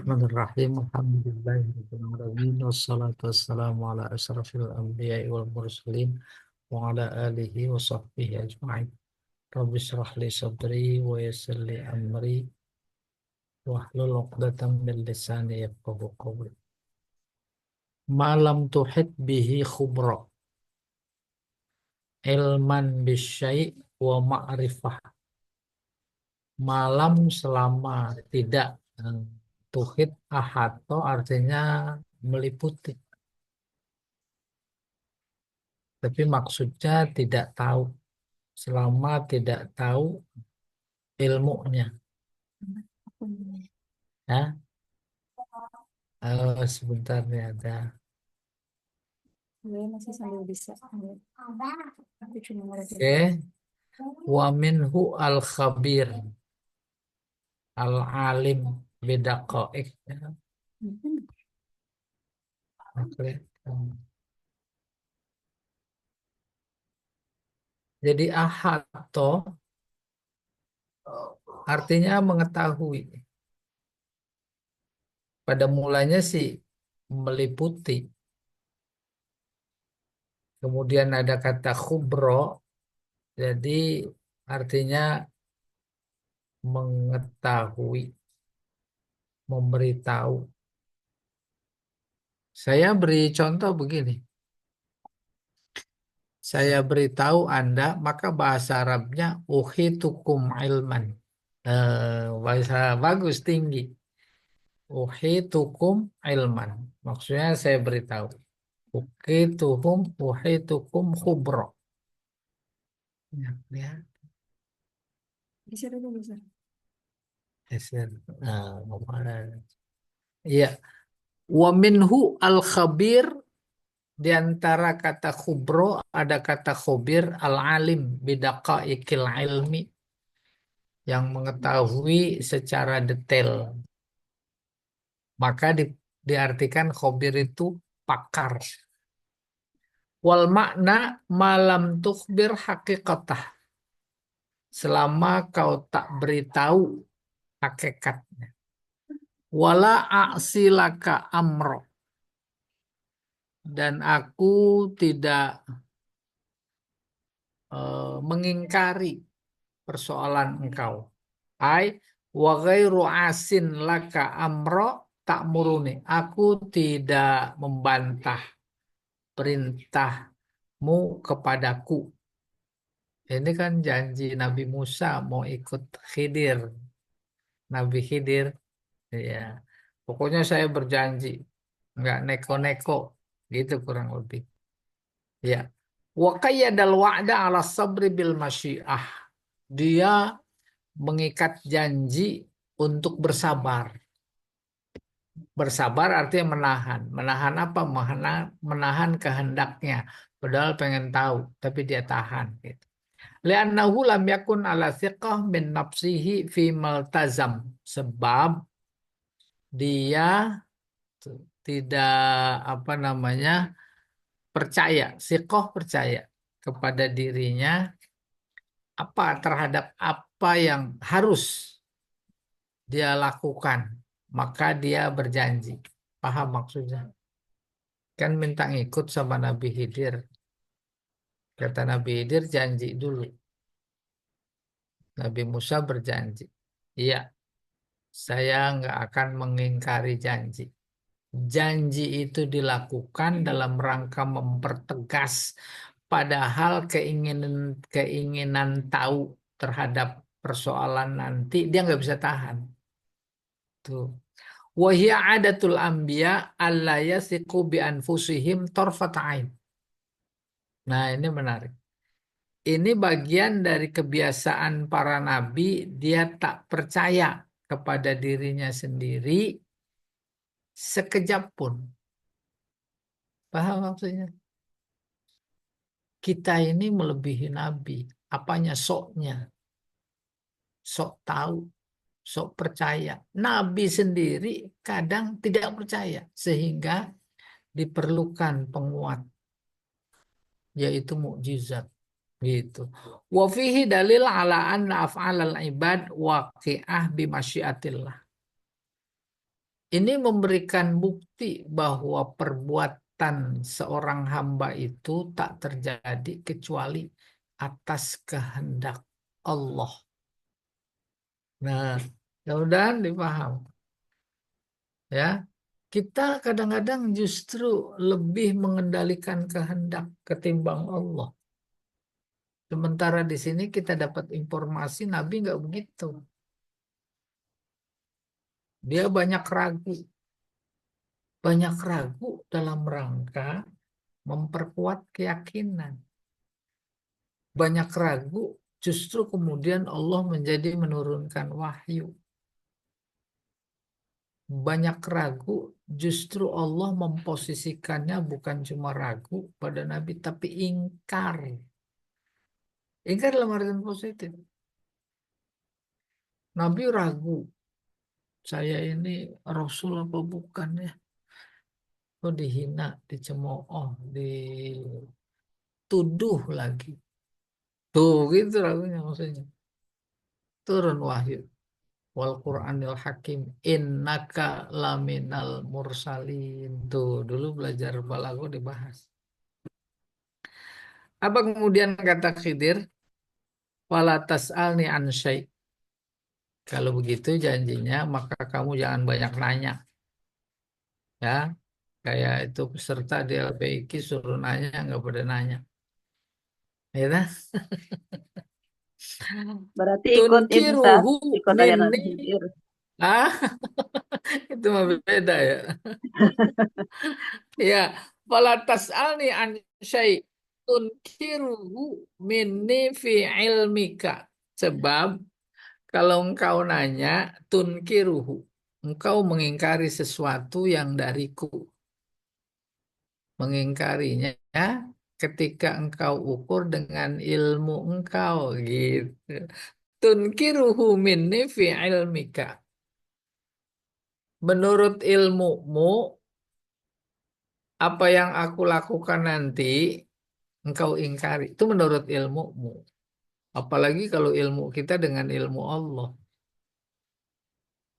Bismillahirrahmanirrahim. Alhamdulillahirrahmanirrahim. Wassalatu wassalamu ala asrafil anbiya'i wal mursalin wa ala alihi wa sahbihi ajma'in. Rabbi shrah li sadri wa yassir li amri wahlul 'uqdatam min lisani yafqahu qawli. Malam tuhit bihi khubra ilman bisyai' wa ma'rifah. Malam selama tidak tuhit ahato artinya meliputi. Tapi maksudnya tidak tahu. Selama tidak tahu ilmunya. Ya, sebentar nih ada. Masih sambil bisa. Aku cuma Oke. Wa minhu al-khabir. Al-alim bidaqa'iq. Ya. Oke. Jadi ahato artinya mengetahui. Pada mulanya sih meliputi. Kemudian ada kata khubro. Jadi artinya mengetahui, memberitahu. Saya beri contoh begini. Saya beritahu Anda, maka bahasa Arabnya uhitukum ilman. Bahasa bagus, tinggi. Uhitukum ilman. Maksudnya saya beritahu. Uhitukum khubro. Ya, ya. bisa dulu bisa. Mana? Iya. Wa minhu al-khabir. Di antara kata khubro ada kata khobir al-alim bidaqa'iqil ilmi yang mengetahui secara detail. Maka diartikan khobir itu pakar. Wal makna malam tukhbir hakikatah. Selama kau tak beritahu hakikatnya. Wala a'silaka amro. Dan aku tidak mengingkari persoalan engkau. Ai wa ghairu asin laka amro tak muruni. Aku tidak membantah perintahmu kepadaku. Ini kan janji Nabi Musa mau ikut Khidir. Nabi Khidir, ya. Pokoknya saya berjanji, nggak neko-neko, gitu kurang lebih. Ya. Wa qayyadal wa'da ala sabri bil masyiah. Dia mengikat janji untuk bersabar. Bersabar artinya menahan. Menahan apa? Menahan kehendaknya. Padahal pengen tahu, tapi dia tahan. Gitu. Li'annahu lam yakun ala thiqah min nafsihi fi maltazam. Sebab dia tidak apa namanya percaya, thiqah percaya kepada dirinya apa terhadap apa yang harus dia lakukan, maka dia berjanji. Paham maksudnya? Kan minta ngikut sama Nabi Khidir. Kata Nabi Khidir janji dulu. Nabi Musa berjanji. Iya, saya nggak akan mengingkari janji. Janji itu dilakukan dalam rangka mempertegas padahal keinginan keinginan tahu terhadap persoalan nanti dia nggak bisa tahan. Tuh. Wahia adatul anbiya alla yasiqu bi anfusihim tarfat ain. Nah, ini menarik. Ini bagian dari kebiasaan para nabi, dia tak percaya kepada dirinya sendiri sekejap pun. Paham maksudnya? Kita ini melebihi nabi. Apanya soknya? Sok tahu, sok percaya. Nabi sendiri kadang tidak percaya. Sehingga diperlukan penguat, yaitu mukjizat. Gitu. Wa fihi dalil ala anna af'alal ibad waqi'ah bi masyiatillah. Ini memberikan bukti bahwa perbuatan seorang hamba itu tak terjadi kecuali atas kehendak Allah. Nah, mudah-mudahan dipaham ya. Kita kadang-kadang justru lebih mengendalikan kehendak ketimbang Allah. Sementara di sini kita dapat informasi Nabi nggak begitu. Dia banyak ragu dalam rangka memperkuat keyakinan. Banyak ragu, justru kemudian Allah menjadi menurunkan wahyu. Banyak ragu, justru Allah memposisikannya bukan cuma ragu pada Nabi, tapi ingkar. Ingkar dalam artian positif. Nabi ragu, saya ini Rasul apa bukan ya? Oh dihina, dicemooh, dituduh lagi. Tuh gitu ragunya maksudnya. Turun wahyu. Wal Qur'anil Hakim innaka laminal mursalin. Tuh dulu belajar balago dibahas. Apa kemudian kata Khidir? Wala tas'alni an syai'. Kalau begitu janjinya maka kamu jangan banyak nanya. Ya, kayak itu peserta di LPIQ suruh nanya nggak pada nanya. Ya dah. Berarti ikut ini sah, Tunkiruhu ikut ajaran minni. Nabi Khidir. Ah, itu mah beda ya. Ya, fala tas'alni an syai' tunkiruhu minni fi ilmika. Sebab kalau engkau nanya tunkiruhu, engkau mengingkari sesuatu yang dariku. Mengingkarinya ketika engkau ukur dengan ilmu engkau gitu. Tunkiruhu minni fi ilmika. Menurut ilmumu, apa yang aku lakukan nanti engkau ingkari. Itu menurut ilmumu. Apalagi kalau ilmu kita dengan ilmu Allah.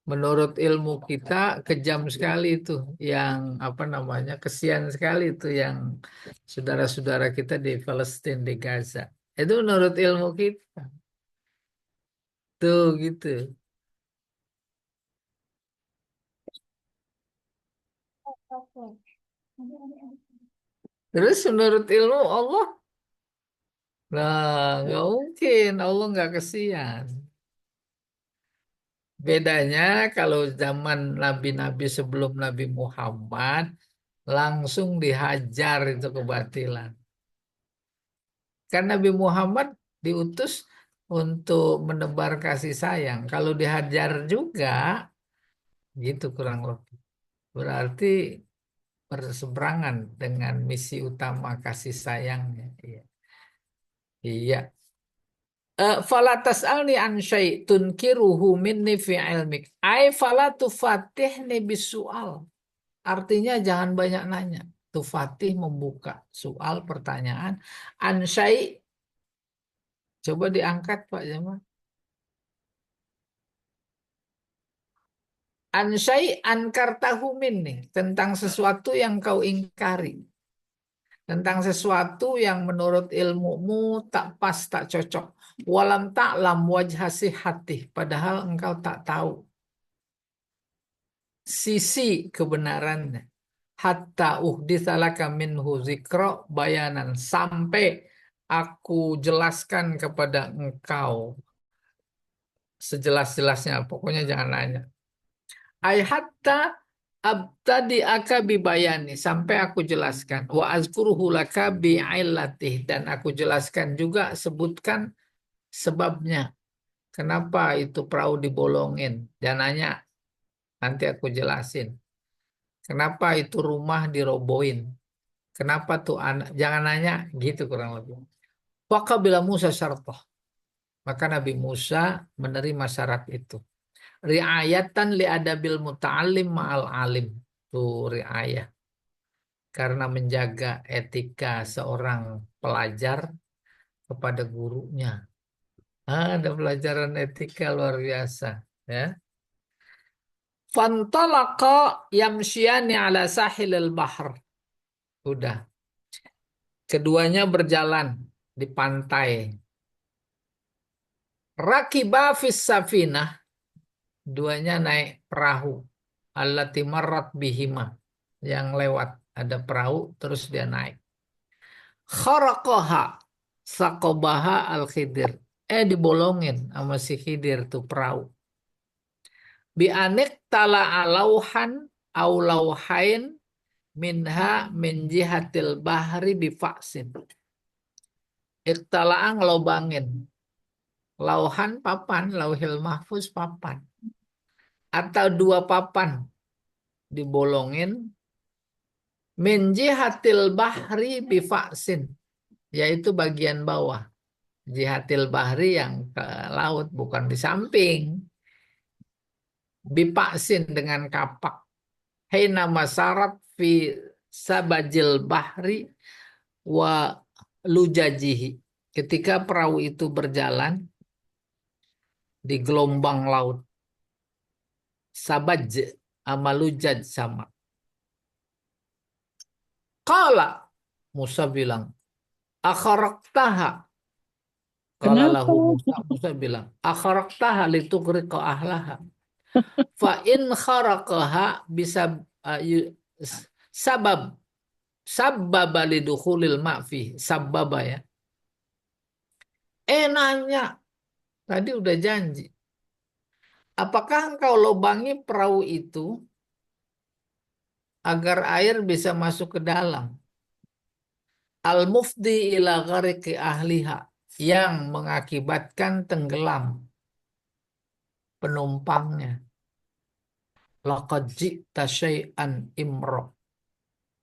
Menurut ilmu kita kejam sekali itu yang apa namanya kesian sekali itu yang saudara-saudara kita di Palestina di Gaza. Itu menurut ilmu kita. Tuh gitu. Terus menurut ilmu Allah, nah nggak mungkin Allah nggak kesian. Bedanya kalau zaman nabi-nabi sebelum Nabi Muhammad langsung dihajar itu kebatilan. Kan Nabi Muhammad diutus untuk menebar kasih sayang. Kalau dihajar juga, gitu kurang lebih. Berarti berseberangan dengan misi utama kasih sayangnya. Iya. Iya. Fala tas'alni an syai' tunkiruhu minni fi ilmik. Ai fala tufatihni bisual. Artinya jangan banyak nanya. Tufatih membuka soal pertanyaan. An syai' coba diangkat Pak Jamal. An syai' ankartahu minni. Tentang sesuatu yang kau ingkari. Tentang sesuatu yang menurut ilmumu tak pas, tak cocok. Walam ta'lam wajha hati. Padahal engkau tak tahu sisi kebenarannya. Hatta uhditsalaka minhu zikra bayanan. Sampai aku jelaskan kepada engkau sejelas-jelasnya. Pokoknya jangan nanya. Ay hatta abtadi akabi bayani. Sampai aku jelaskan. Wa azkuruhu laka bi'illatih. Dan aku jelaskan juga, sebutkan sebabnya. Kenapa itu perahu dibolongin? Dan nanya, nanti aku jelasin. Kenapa itu rumah dirobohin? Kenapa tuh anak? Jangan nanya, gitu kurang lebih. Waqabila Musa syartah. Maka Nabi Musa menerima syarat itu. Riayatan li adabil muta'alim ma'al alim. Tuh riayah. Karena menjaga etika seorang pelajar kepada gurunya. Ada pelajaran etika luar biasa. Ya. Fantalaqa yamsyani ala sahilil bahr. Udah. Keduanya berjalan di pantai. Rakiba fis safinah. Duanya naik perahu. Allati marrat bihima. Yang lewat. Ada perahu terus dia naik. Kharaqaha. Sakobaha al-khidir. Dibolongin sama si Khidir tuh perahu. Bi'anik tala alauhan au lauhain minha min jihatil bahri bifaksin. Iktala'ang lobangin. Lauhan papan, lauhil mahfuz papan. Atau dua papan dibolongin. Min jihatil bahri bifaksin. Yaitu bagian bawah. Jihatil bahri yang ke laut, bukan di samping. Bifaksin dengan kapak. Hina masarat fi sabajil bahri wa lujajihi. Ketika perahu itu berjalan di gelombang laut. Sabaj sama lujaj sama. Qala Musa bilang, akharaktaha. Qala Kenapa? lahu Musa, Musa bilang, akharaktaha litughriqa ahlaha. Fa in kharaqaha bisa sabab sabbaba lidukhulil ma'fi. Sabbaba ya. Nanya, tadi udah janji. Apakah engkau lobangi perahu itu agar air bisa masuk ke dalam? Al-mufdi ila ghariki ahliha. Yang mengakibatkan tenggelam penumpangnya. Laqad ji'ta syai'an imro.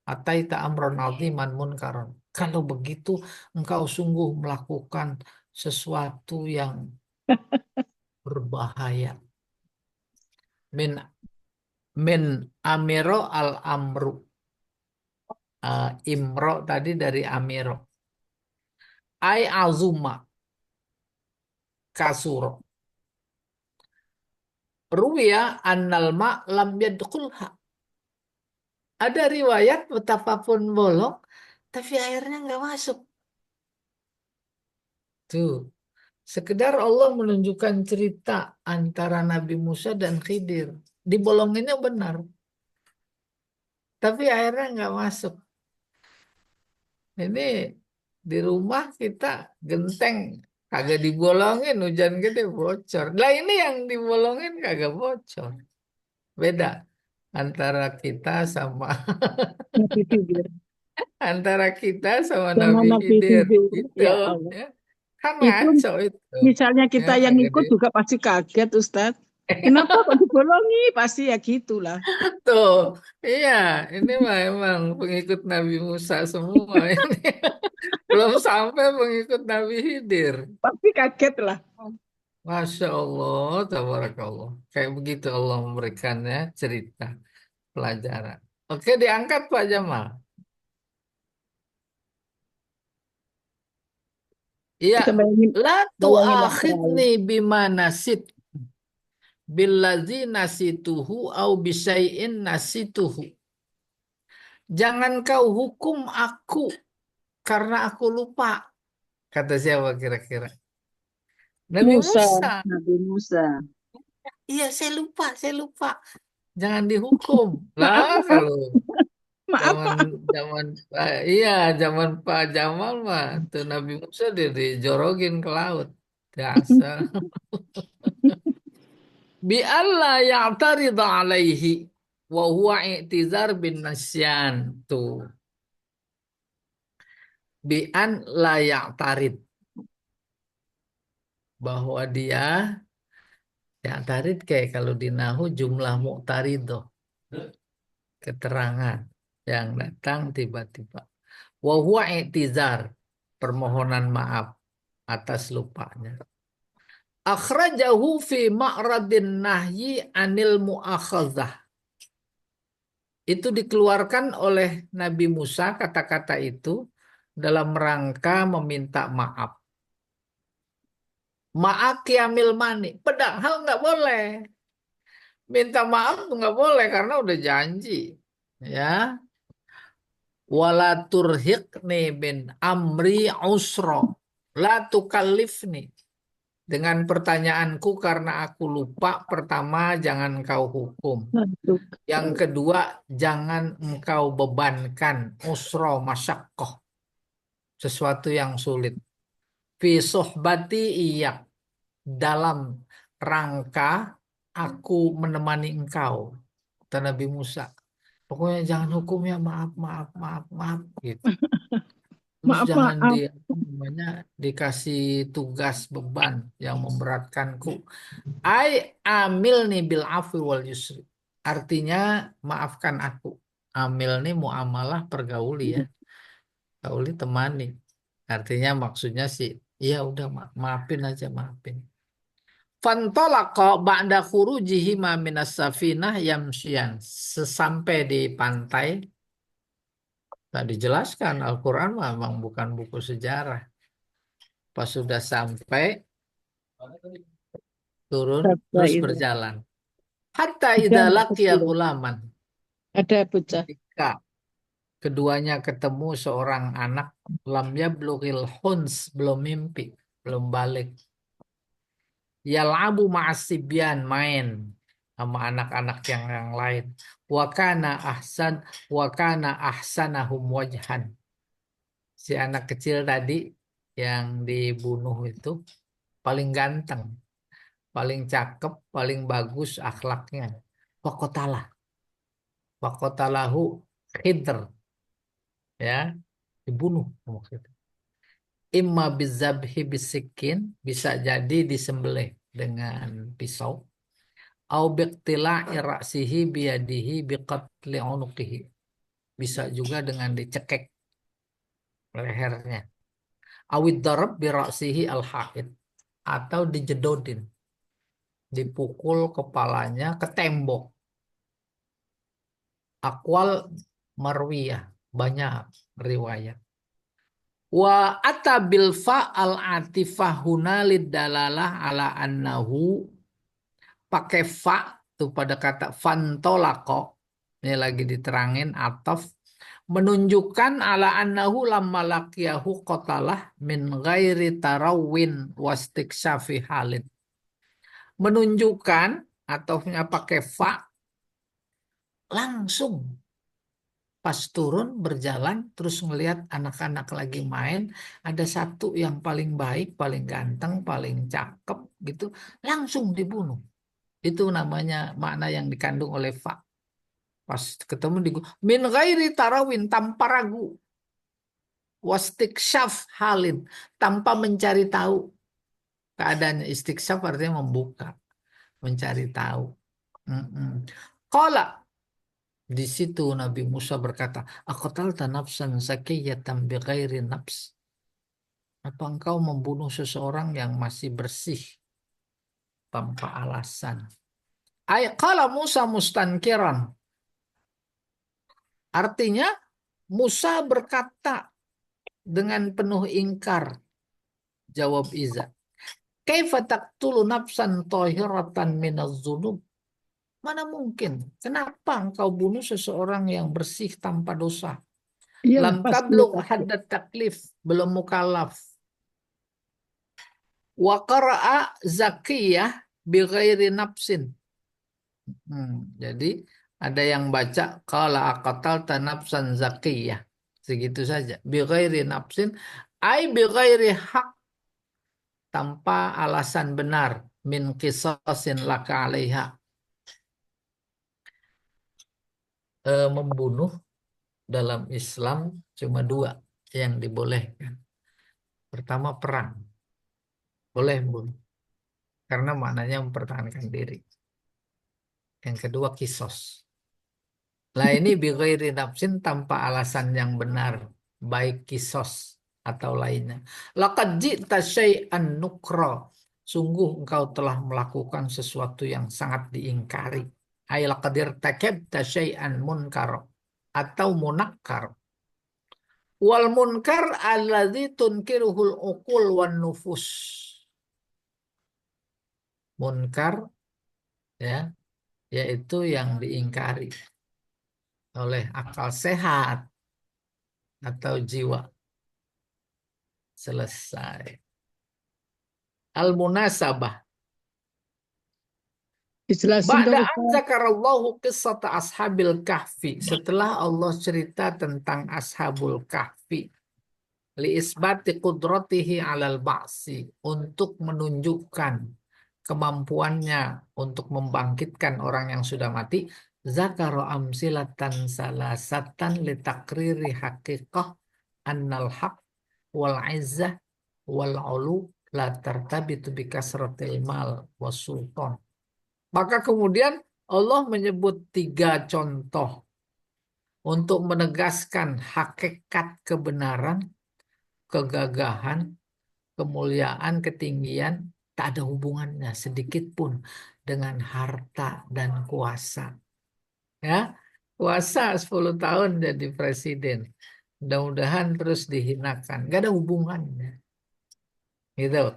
Ataita amron aziman munkaron. Kalau begitu engkau sungguh melakukan sesuatu yang berbahaya. Min min amiro al amru. Imro tadi dari amiro. Ai azuma kasuro. Ruya annal ma lam yadkhulha. Ada riwayat betapapun bolong, tapi airnya nggak masuk. Tuh, sekedar Allah menunjukkan cerita antara Nabi Musa dan Khidir. Dibolonginnya benar, tapi airnya nggak masuk. Ini di rumah kita genteng, kagak dibolongin, hujan gede bocor. Lah ini yang dibolongin kagak bocor. Beda antara kita sama Nabi Khidir. antara kita sama Sama Nabi Nabi Khidir Khidir. itu Ya Allah. ya. Kan Itu ngaco itu misalnya ya, kita yang kagak di ikut juga pasti kaget, Ustadz. Kenapa kok dibolongi? Pasti ya gitulah. tuh. Iya, ini mah emang pengikut Nabi Musa semua ini. Belum sampai pengikut Nabi Khidir. Pasti kaget lah. Masya Allah, tabarakallah. Kayak begitu Allah memberikannya cerita pelajaran. Oke, diangkat Pak Jamal. Iya, Kita bayangin, la bayanginlah perahu. tu'akhidni bima nasit billazi nasituhu au bisyai'in nasituhu. Jangan kau hukum aku karena aku lupa. Kata siapa kira-kira? Nabi Musa, Musa. Nabi Musa. Iya, saya lupa, saya lupa. Jangan dihukum. Maaf, Lah maaf, kalau maaf, zaman Pak. zaman iya, zaman Pak Jamal mah tuh Nabi Musa dia dijorogin ke laut. Biasa. Bi alla ya'tarid alaihi wa huwa i'tizar bin nasyan tuh. Bi an la ya'tarid bahwa dia ya'tarid kayak kalau di nahu jumlah mu'taridoh, keterangan yang datang tiba-tiba. Wa huwa i'tizar, permohonan maaf atas lupanya. Akhrajahu fi ma'radin nahyi anil mu'akhazah. Itu dikeluarkan oleh Nabi Musa kata-kata itu dalam rangka meminta maaf. Ma'akiyamil mani. Padahal nggak boleh. Minta maaf nggak boleh karena udah janji. Ya, wala turhiqni bin amri usro. La tukallifni. Dengan pertanyaanku karena aku lupa, pertama jangan kau hukum. Aduh. Yang kedua, jangan engkau bebankan usro masyakoh. Sesuatu yang sulit. Fi sohbati iya. Dalam rangka aku menemani engkau. Kata Nabi Musa. Pokoknya jangan hukum ya, maaf, maaf, maaf, maaf. Gitu. Terus Maaf, jangan maaf. apa namanya, dikasih tugas beban yang memberatkanku. Ai amil nih bil afwi wal yusri. Artinya maafkan aku. Amil nih muamalah pergauli ya. Gauli temani. Artinya maksudnya sih, ya udah maafin aja, maafin. Fantolaqa ba'da khurujihima minas safinah yamsyian. Sesampai di pantai, tak dijelaskan Al-Quran memang bukan buku sejarah. Pas sudah sampai, turun, Ada terus itu. berjalan. Hatta Ada idza anak laqiya kecil. ghulaman. Ada bocah. Ketika keduanya ketemu seorang anak, lam yablughil huns, belum mimpi, belum balik. Yal'abu ma'asibyan, main sama anak-anak yang lain. Wa kana ahsanahum wajhan. Si anak kecil tadi yang dibunuh itu paling ganteng, paling cakep, paling bagus akhlaknya. Fakotalah, fakotalahu Khidr, ya, dibunuh sama Khidr. Imma bizabhi bisikin, bisa jadi disembelih dengan pisau. Au biqtila'i ra'sihi biyadihi biqatli unuqihi. Bisa juga dengan dicekek lehernya. Awid darab bi ra'sihi al-ha'id. Atau dijedodin. Dipukul kepalanya ke tembok. Akwal marwiyah. Banyak riwayat. Wa atabil fa al-atifah hunalid dalalah ala annahu, pakai fa tuh pada kata fantolako, ini lagi diterangin ataf, menunjukkan ala annahu lamma laqiyahu qatalah min ghairi tarawin wastiksyafi halin, menunjukkan atofnya pakai fa, langsung pas turun berjalan terus ngelihat anak-anak lagi main, ada satu yang paling baik, paling ganteng, paling cakep gitu, langsung dibunuh. Itu namanya makna yang dikandung oleh fa. Pas ketemu di min ghairi tarawin, tanpa ragu. Wastiksyaf halin, tanpa mencari tahu keadaannya. Istiksyaf artinya membuka, mencari tahu. Qala, di situ Nabi Musa berkata, aqtalta nafsan zakiyatan bighairi nafs. Apa engkau membunuh seseorang yang masih bersih tanpa alasan? Ay qala Musa mustankiran. Artinya Musa berkata dengan penuh ingkar. Jawab Iza. Kaifa taqtulu nafsan tahiratan minaz dzunub? Mana mungkin? Kenapa engkau bunuh seseorang yang bersih tanpa dosa? Iya, Lam pasti tablugh pasti. haddad taklif, belum mukallaf. Wa qara'a zakiyah bighairi nafsin. Jadi ada yang baca qala aqtalta nafsan zakiyah. Segitu saja. Bighairi nafsin ai bighairi hak, tanpa alasan benar, min qisasin laka alaiha. Membunuh dalam Islam cuma dua yang dibolehkan. Pertama perang, boleh membunuh karena maknanya mempertahankan diri. Yang kedua kisos. Lah ini bighairi nafsin, tanpa alasan yang benar, baik kisos atau lainnya. Laqad ji'ta syai'an nukra. Sungguh engkau telah melakukan sesuatu yang sangat diingkari. Ay laqad irtakabta syai'an munkar atau munakkar. Wal munkar alladzi tunkiruhul uqul wan nufus. Munkar, ya, yaitu yang diingkari oleh akal sehat atau jiwa. Selesai. Al-munasabah. Dijelasin Ba'da dong an Ustaz. zakarallahu qissata ashabil kahfi. Setelah Allah cerita tentang ashabul kahfi. Li isbati qudratihi alal ba'si. Untuk menunjukkan kemampuannya untuk membangkitkan orang yang sudah mati. Zakaro amsilatan salasatan litakriri haqiqah annal haq wal izzah wal ulu la tartabitu bi kasratil mal was sultan. Maka kemudian Allah menyebut tiga contoh untuk menegaskan hakikat kebenaran, kegagahan, kemuliaan, ketinggian tak ada hubungannya sedikit pun dengan harta dan kuasa. Ya, kuasa 10 tahun jadi presiden. Mudah-mudahan terus dihinakan. Gak ada hubungannya. Gitu.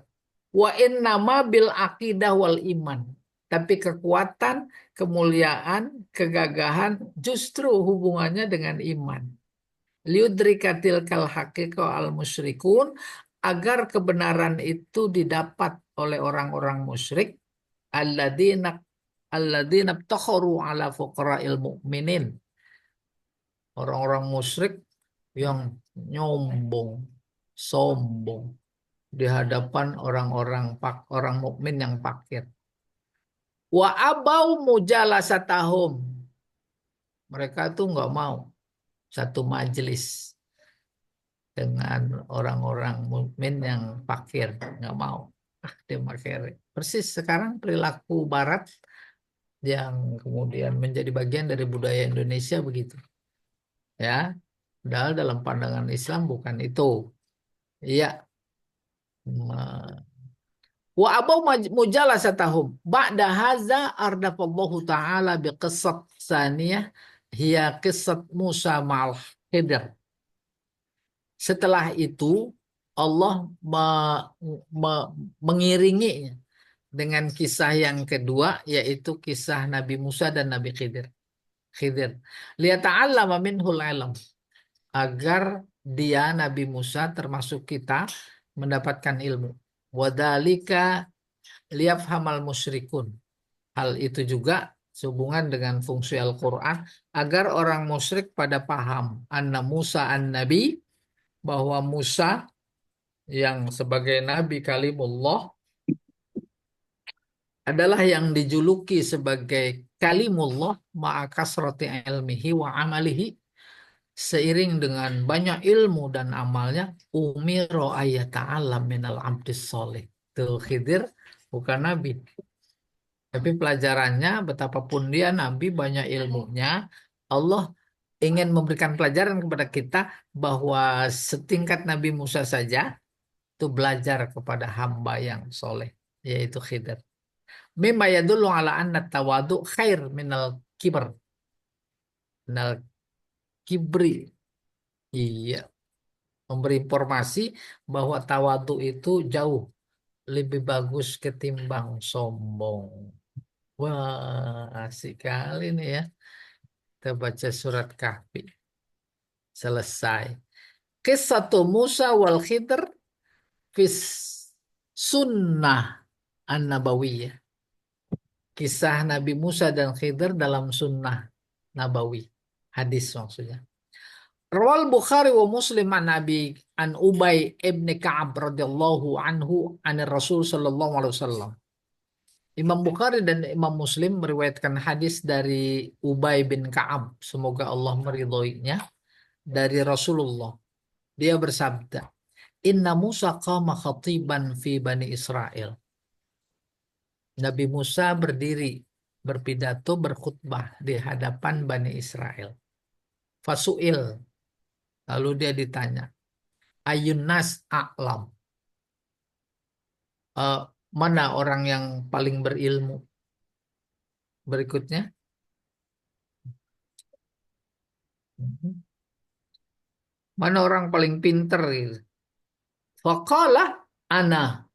Wa innama bil aqidah wal iman. Tapi kekuatan, kemuliaan, kegagahan justru hubungannya dengan iman. Liudrikatil kal haqiqa al musyrikun, agar kebenaran itu didapat oleh orang-orang musyrik alladzina alladzina takharu ala fuqara'il mu'minin. Orang-orang musyrik yang nyombong, sombong di hadapan orang mukmin yang fakir. Wa abau mujalasatahum. Mereka tuh nggak mau satu majelis dengan orang-orang mukmin yang fakir, nggak mau. Dia fakir. Persis sekarang perilaku Barat yang kemudian menjadi bagian dari budaya Indonesia begitu. Ya, padahal dalam pandangan Islam bukan itu. Iya, wa abau mujalasatahum ba'da haza ardafallahu ta'ala biqissat saniyah hiya qissat Musa ma'al Khidir. Setelah itu Allah mengiringinya dengan kisah yang kedua yaitu kisah Nabi Musa dan Nabi Khidir. Khidir liyata'allama minhul ilm, agar dia Nabi Musa termasuk kita mendapatkan ilmu. Wadalika liyafhamal musyrikun. Hal itu juga sehubungan dengan fungsi Al-Quran agar orang musyrik pada paham anna Musa an-Nabi, bahwa Musa yang sebagai Nabi Kalimullah adalah yang dijuluki sebagai Kalimullah ma'a kasrati ilmihi wa amalihi, seiring dengan banyak ilmu dan amalnya umiro ayyata'allam minal abdis soleh. Tuh Khidir bukan Nabi. Tapi pelajarannya betapapun dia Nabi banyak ilmunya, Allah ingin memberikan pelajaran kepada kita bahwa setingkat Nabi Musa saja itu belajar kepada hamba yang soleh, yaitu Khidir. Mimma yadullu ala anna tawadu khair minal kibr. Minal kibri. Iya, memberi informasi bahwa tawadu itu jauh lebih bagus ketimbang sombong. Wah, asik kali nih ya. Kita baca surat Kahfi. Selesai. Kisah Musa wal Khidr fis sunnah an-nabawiyah. Kisah Nabi Musa dan Khidr dalam sunnah nabawi. Hadis maksudnya. Rawal Bukhari wa Muslim an Nabi an Ubay ibn Ka'ab radhiyallahu anhu an Rasul sallallahu alaihi wasallam. Imam Bukhari dan Imam Muslim meriwayatkan hadis dari Ubay bin Ka'ab, semoga Allah meridhoinya, dari Rasulullah. Dia bersabda, Inna Musa qama khatiban fi Bani Israel. Nabi Musa berdiri, berpidato, berkhutbah di hadapan Bani Israel. Fasu'il, lalu dia ditanya, Ayun nas a'lam. Eh, Mana orang yang paling berilmu? Berikutnya. Mana orang paling pinter gitu. Faqala ana.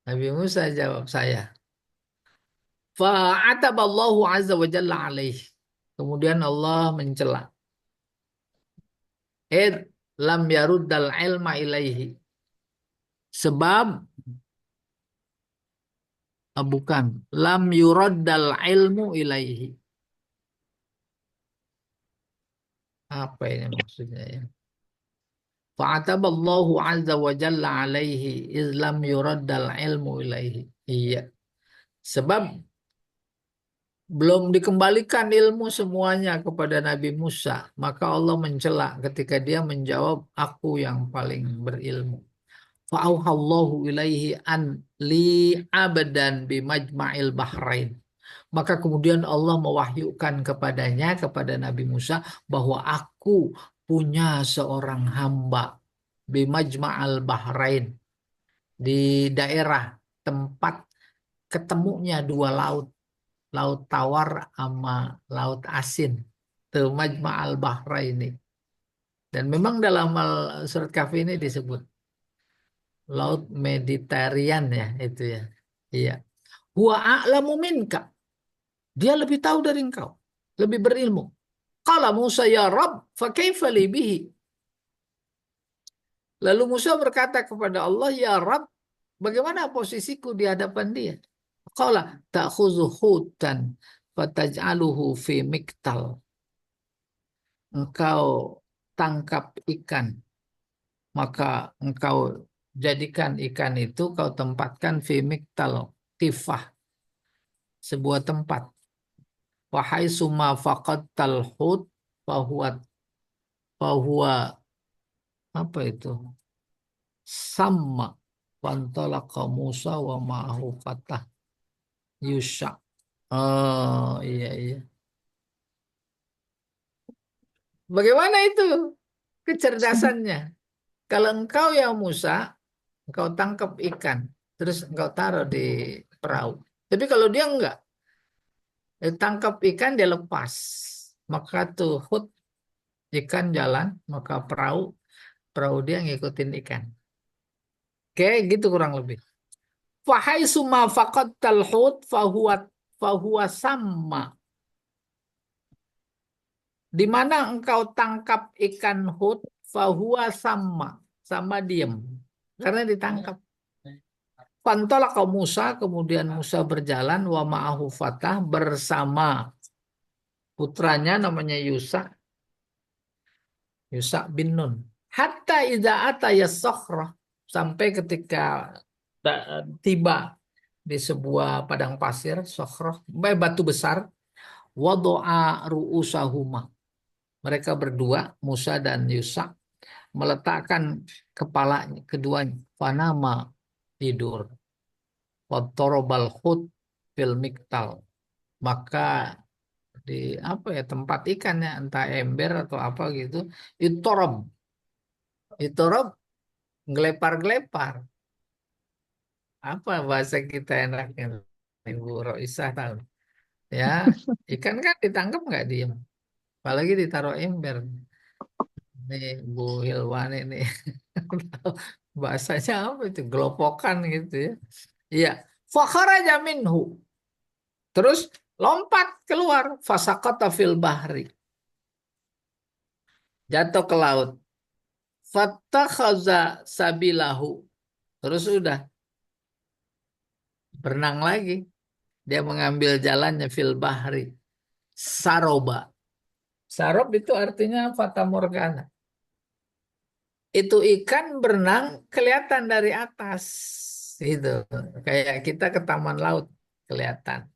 Nabi Musa jawab saya. Fa'ataballahu azza wa jalla alaih. Kemudian Allah mencela. Id lam yaruddal ilma ilaihi. Sebab bukan lam yuraddal ilmu ilaihi. Apa ini maksudnya ya? Fa'ataballahu azza wa jalla alaihi iz lam yuraddal ilmu ilaihi. Iya. Sebab belum dikembalikan ilmu semuanya kepada Nabi Musa, maka Allah mencela ketika dia menjawab, aku yang paling berilmu. Fa'auhallahu ilaihi an li abadan bimajma'il bahrain. Maka kemudian Allah mewahyukan kepadanya, kepada Nabi Musa, bahwa aku punya seorang hamba bimajma'al bahrain, di daerah tempat ketemunya dua laut, laut tawar sama laut asin, tuh Majma'al Bahraini. Dan memang dalam surat Kahfi ini disebut laut Mediterranean ya, itu ya. Iya. Huwa a'lamu minka. Dia lebih tahu dari engkau, lebih berilmu. Qala Musa ya Rabb, fa kaifa li bihi? Lalu Musa berkata kepada Allah, ya Rabb, bagaimana posisiku di hadapan dia? Qala ta'khudhu hutan fataj'aluhu fi miktal. Engkau tangkap ikan, maka engkau jadikan ikan itu kau tempatkan fi miktal tifah, sebuah tempat. Wahai summa faqattal hut fahuwa fahuwa apa itu? Sama wantalaqa Musa wa ma'ahu fatah Yusha. Oh iya iya. Bagaimana itu kecerdasannya? Kalau engkau ya Musa, engkau tangkap ikan, terus engkau taruh di perahu. Tapi kalau dia enggak, tangkap ikan dia lepas. Maka tuh hut ikan jalan, maka perahu perahu dia ngikutin ikan. Oke, gitu kurang lebih. Fahai summa faqattal hut fahuwa sama. Di mana engkau tangkap ikan hut, fahuwa sama, sama diem, karena ditangkap. Fantolaka Musa, kemudian Musa berjalan, wa ma'ahu fatah, bersama putranya namanya Yusa bin Nun. Hatta idza ataya sokhrah, sampai ketika tiba di sebuah padang pasir, sokhrah, batu besar, wadoa ru'usahuma. Mereka berdua, Musa dan Yusa, meletakkan kepala keduanya, panama, tidur. Watorobal hut fil miktal, maka di apa ya tempat ikannya, entah ember atau apa gitu, itorob gelepar-gelepar. Apa bahasa kita enaknya, Ibu Roisah tahu ya? Ikan kan ditangkap nggak diem, apalagi ditaruh ember. Nih Bu Hilwan ini bahasanya apa itu, gelopokan gitu ya. Iya, fakharaja minhu, terus lompat keluar, fasaqata fil bahri, jatuh ke laut. Fattakhadza sabilahu, terus udah berenang lagi, dia mengambil jalannya fil bahri. Saroba, sarob itu artinya fata morgana, itu ikan berenang kelihatan dari atas gitu, kayak kita ke taman laut kelihatan.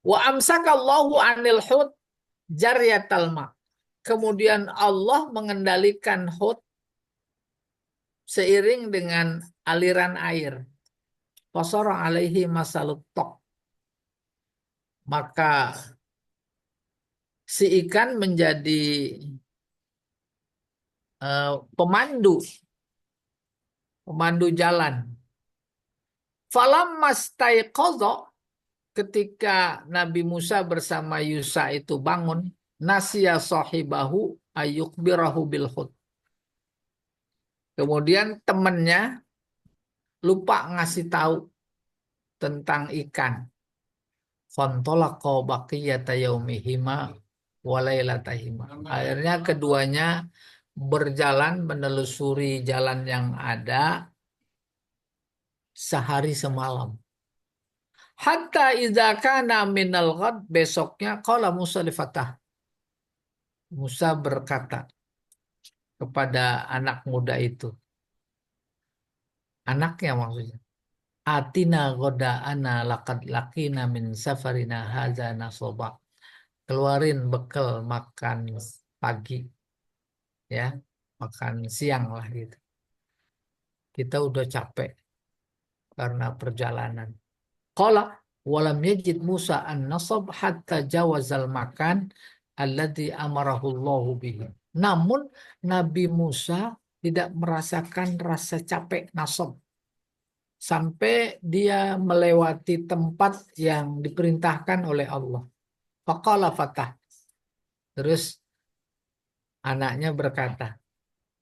Wa amsakallahu anil hut jaryatal ma, kemudian Allah mengendalikan hut seiring dengan aliran air. Fasara alaihi masalut tok, maka si ikan menjadi pemandu pemandu jalan. Falam mastaiqadha, ketika Nabi Musa bersama Yusa itu bangun, nasya sahibahu ayukbirahu bil hut, kemudian temannya lupa ngasih tahu tentang ikan. Fantolaqa baqiyata yaumihima wa lailatahima. Akhirnya keduanya berjalan menelusuri jalan yang ada sehari semalam. Hatta idza kana minal ghad, besoknya qala Musa li fatah. Musa berkata kepada anak muda itu, anaknya maksudnya, Atina ghoda'ana laqad laqina min safarina hadza nasaba. Keluarin bekal makan pagi, ya, makan siang lah gitu. Kita udah capek karena perjalanan. Qala walam yajid Musa an-nasab hatta jawazal makan alladzi amarahu Allahu bihi. Namun Nabi Musa tidak merasakan rasa capek nasab sampai dia melewati tempat yang diperintahkan oleh Allah. Faqala fatah. Terus anaknya berkata,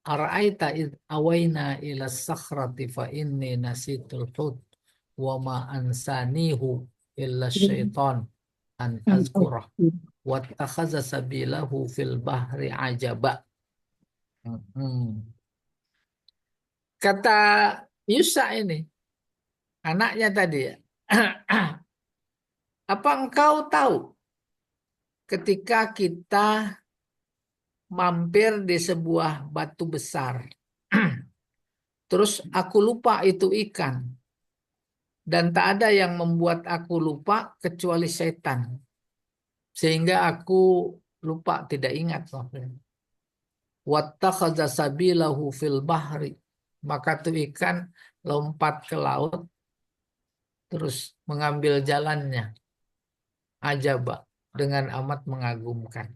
Ara'aita id awayna ila sakhrati fa inni nasitul hut wa ma ansanihu illa syaitan an azkurah wattakhadha sabilahu fil bahri ajaba. Hmm. Kata Yusa ini, anaknya tadi ya, apa engkau tahu ketika kita mampir di sebuah batu besar, terus aku lupa itu ikan, dan tak ada yang membuat aku lupa kecuali setan, sehingga aku lupa, tidak ingat waktu. Wattakhadha sabilahu fil bahri, maka tuh ikan lompat ke laut terus mengambil jalannya, ajaba, dengan amat mengagumkan.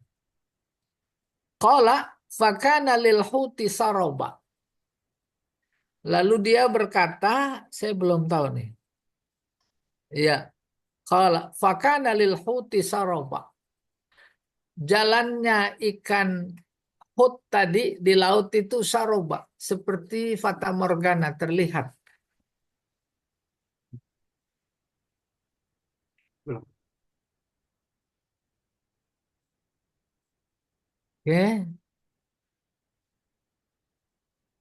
Qala fakana lil huti saroba. Lalu dia berkata, saya belum tahu nih. Iya, qala fakana lil huti saroba. Jalannya ikan hut tadi di laut itu saroba, seperti fata morgana terlihat. Belum. Oke.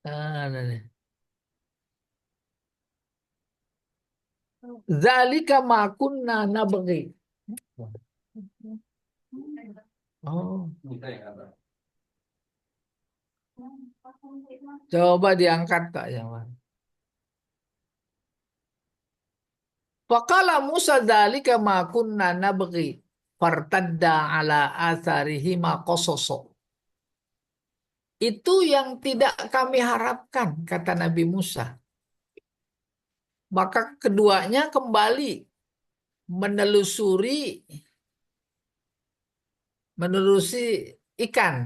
Nah, nih. Zalika ma kunna nabghi. Oh, coba diangkat Kak yang mana? Faqala Musa dzalika ma kunna nabghi fartadda ala atharihi ma qasaso. Itu yang tidak kami harapkan, kata Nabi Musa. Maka keduanya kembali menelusuri ikan.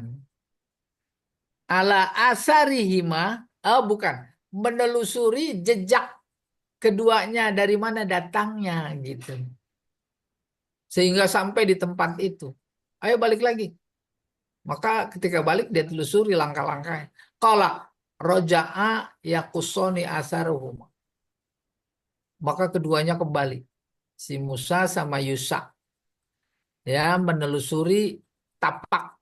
Ala asarihima, bukan, menelusuri jejak keduanya dari mana datangnya gitu. Sehingga sampai di tempat itu. Ayo balik lagi. Maka ketika balik dia telusuri langkah-langkahnya. Qala roja'a yakusoni asaruhuma. Maka keduanya kembali. Si Musa sama Yusa. Ya, menelusuri tapak.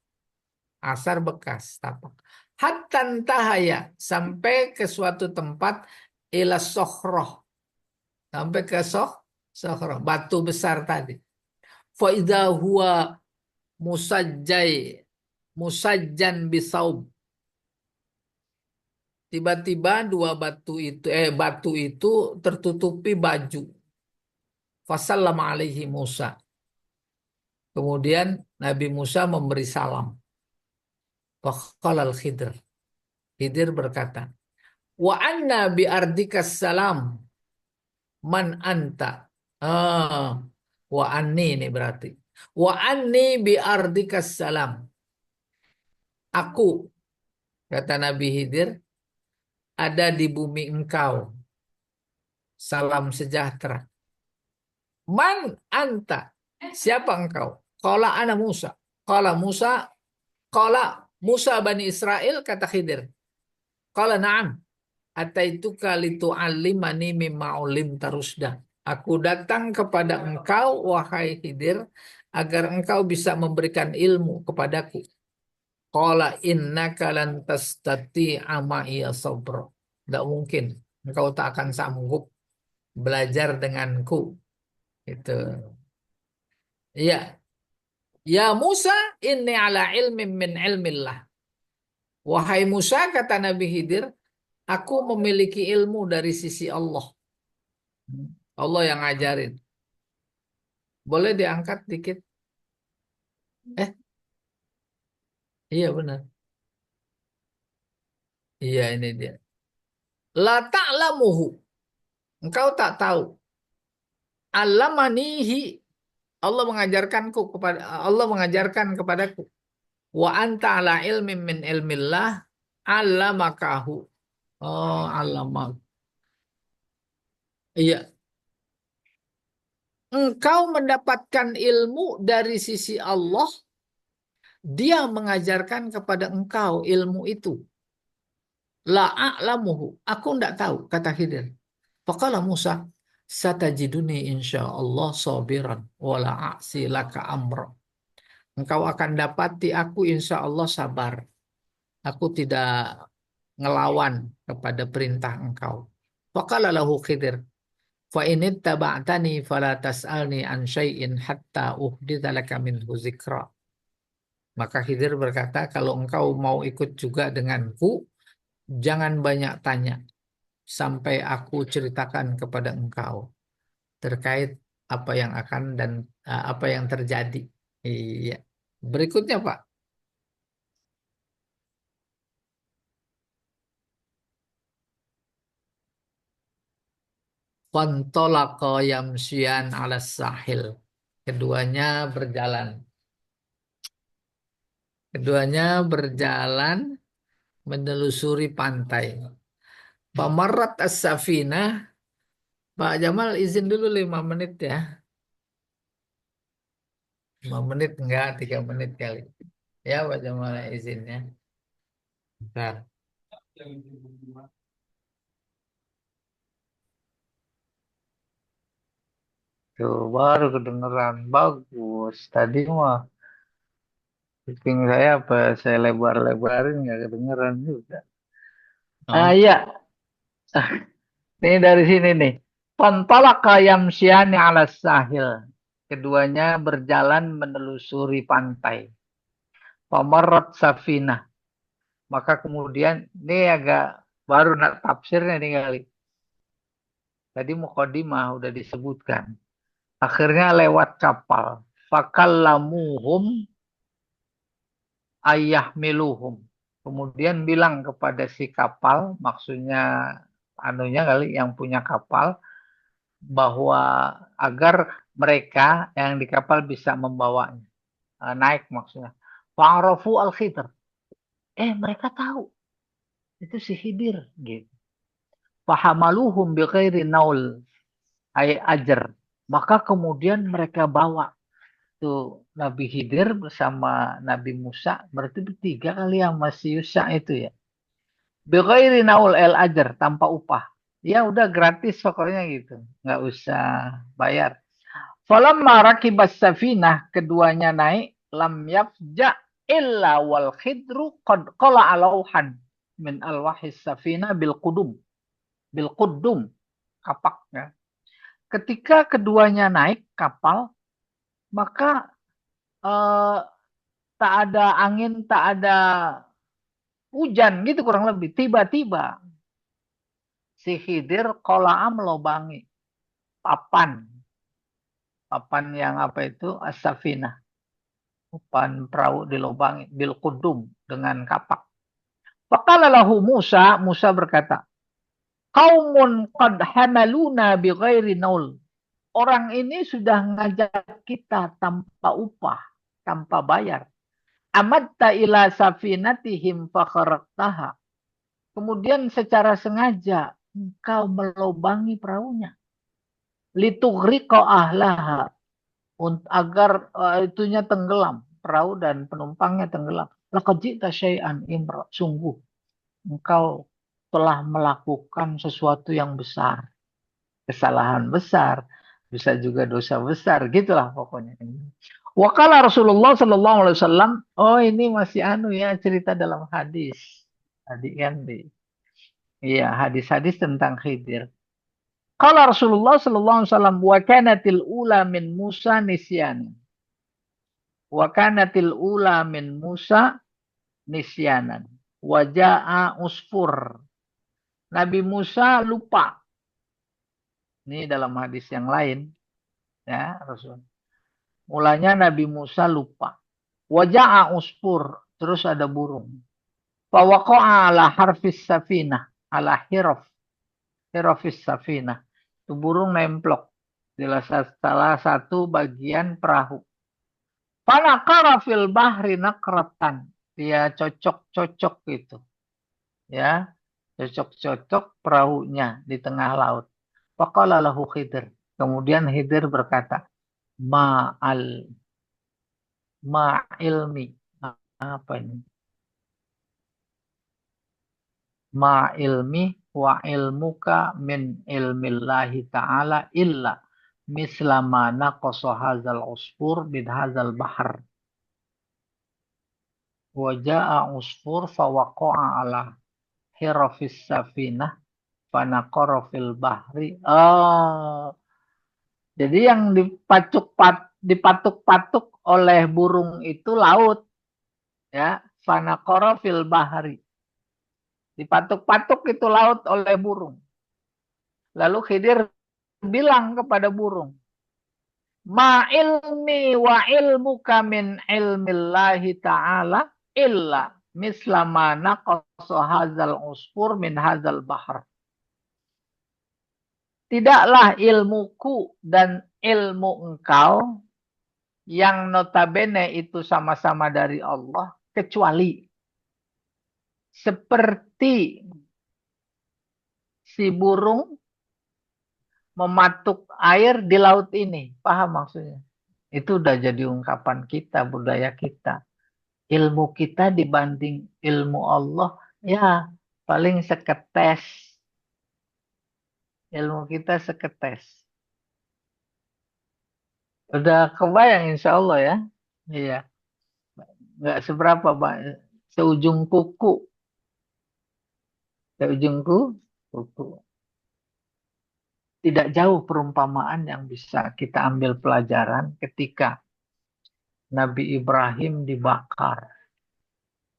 Asar bekas tapak. Hatta tahaya. Sampai ke suatu tempat ila sokhroh. Sampai ke sokhroh. Batu besar tadi. Fa'idha huwa musajjan bisaub. Tiba-tiba dua batu itu tertutupi baju. Fasallama alaihi Musa. Kemudian Nabi Musa memberi salam. Faqala al-Khidr. Khidir berkata, wa anna bi ardikas salam. Man anta. Wa anni ini berarti. Wa anni bi ardikas salam. Aku, kata Nabi Khidir, ada di bumi engkau. Salam sejahtera. Man anta. Siapa engkau? Qala ana Musa. Qala Musa Bani Israel, kata Khidir. Qala na'am. Ataituka litu'allimani mimma ulim tarusda. Aku datang kepada engkau, wahai Khidir, agar engkau bisa memberikan ilmu kepadaku. Qala innaka lan tastati'a ma'iya sabra. Tidak mungkin. Engkau tak akan sanggup belajar denganku. Itu. Ya, ya Musa, inni ala ilmin min ilmillah. Wahai Musa, kata Nabi Khidir, aku memiliki ilmu dari sisi Allah. Allah yang ngajarin. Boleh diangkat dikit? Eh, iya benar. Iya ini dia. La ta'lamuhu. Engkau tak tahu. Alamanihi. Allah mengajarkan kepadaku. Wa anta ala ilmin min ilmillah alamakahu. Oh, alamak. Iya, engkau mendapatkan ilmu dari sisi Allah, dia mengajarkan kepada engkau ilmu itu. La a'lamuhu. Aku tidak tahu, kata Khidir. Faqala Musa, satajiduni insyaallah sabiran wala a'si laka amra. Engkau akan dapati aku insya Allah sabar. Aku tidak ngelawan kepada perintah engkau. Faqala lahu Khidir, fa in ittaba'tani fala tas'alni an syai'in hatta uhditsa laka minhu zikra. Maka Khidir berkata, kalau engkau mau ikut juga denganku, jangan banyak tanya sampai aku ceritakan kepada engkau terkait apa yang akan dan apa yang terjadi. Iya. Berikutnya, Pak. Fantolaqa yamsyian ala sahil. Keduanya berjalan. Keduanya berjalan menelusuri pantai. Pamarat as-safinah. Pak Jamal izin dulu 5 menit ya. 5 menit enggak, 3 menit kali. Ya Pak Jamal izinnya. Bentar. Tuh baru kedengeran bagus. Tadi mah kuping saya apa saya lebar-lebarin nggak kedengeran juga. Oh, Ya, ini dari sini nih. Fantalaka yamsyani ala sahil. Keduanya berjalan menelusuri pantai. Pamarrat safinah. Maka kemudian ini agak baru nak tafsirnya nih kali. Tadi mukadimah udah disebutkan. Akhirnya lewat kapal. Fakallamuhum ayah miluhum. Kemudian bilang kepada si kapal, maksudnya anunya kali yang punya kapal, bahwa agar mereka yang di kapal bisa membawanya. Naik maksudnya. Fa'arafu al-khidr. Mereka tahu. Itu si Khidir. Gitu. Fahamaluhum bighairi naul ay ajar. Maka kemudian mereka bawa tuh Nabi Khidir bersama Nabi Musa. Berarti bertiga kali yang masih Yusa itu ya. Bighairi naul el ajar. Tanpa upah. Ya udah gratis pokoknya gitu. Nggak usah bayar. Falamma rakibas safinah, keduanya naik, lam yafja illa wal khidru qad qala alauhan min alwahis safina bil qudum kapak ya. Ketika keduanya naik kapal, maka eh, tak ada angin, tak ada hujan gitu kurang lebih. Tiba-tiba si Khidir qala'a melobangi papan. Papan yang apa itu? As-safinah. Papan perahu dilobangi bil qudum dengan kapak. Faqala lahu Musa, Musa berkata, "Qaumun qad hamaluna bighairi naul." Orang ini sudah ngajak kita tanpa upah, tanpa bayar. Amatta ila safinatihim fakharaktaha. Kemudian secara sengaja engkau melobangi perahunya. Litughriqa ahlaha. Agar itunya tenggelam. Perahu dan penumpangnya tenggelam. Laqad ji'ta syai'an imra. Sungguh engkau telah melakukan sesuatu yang besar. Kesalahan besar. bisa juga dosa besar, gitulah pokoknya. Wakala Rasulullah Sallallahu Alaihi Wasallam, oh ini masih ya cerita dalam hadis. Tadi kan iya hadis-hadis tentang Khidir. Kalau Rasulullah Sallallahu Alaihi Wasallam, wa kanatil ula min Musa nisyan. Wa kanatil ula min Musa nisyanan. Waja'a usfur. Nabi Musa lupa. Ini dalam hadis yang lain. Ya, Rasul. Mulanya Nabi Musa lupa. Waja'a usfur. Terus ada burung. Fawaqa'a ala harfis safinah. Ala hirafis safinah. Itu burung nemplok. Di salah satu bagian perahu. Fanaqara fil bahri nakratan. Dia cocok-cocok gitu. Ya, cocok-cocok perahunya di tengah laut. Faqala lahu Khidir. Kemudian Khidir berkata, ma ilmi. Apa ini? Ma ilmi wa ilmuka min ilmillahi ta'ala illa mislama naqasa hadzal usfur bid hadzal bahr. Wa jaa usfur fawaqa'a ala hirafis safinah fanaqara fil bahri. Oh, jadi yang dipatuk-patuk oleh burung itu laut, ya. Fanaqara fil bahri. Dipatuk-patuk itu laut oleh burung. Lalu Khidir bilang kepada burung, ma ilmi wa ilmuka min ilmillahi ta'ala illa mislama naqasa hadzal usfur min hadzal bahr. Tidaklah ilmuku dan ilmu engkau yang notabene itu sama-sama dari Allah kecuali seperti si burung mematuk air di laut ini. Paham maksudnya? Itu udah jadi ungkapan kita, budaya kita. Ilmu kita dibanding ilmu Allah, ya paling seketes. Ilmu kita seketes. Udah kebayang insya Allah ya. Iya. Nggak seberapa, Pak. Seujung kuku. Seujung kuku. Tidak jauh perumpamaan yang bisa kita ambil pelajaran ketika Nabi Ibrahim dibakar.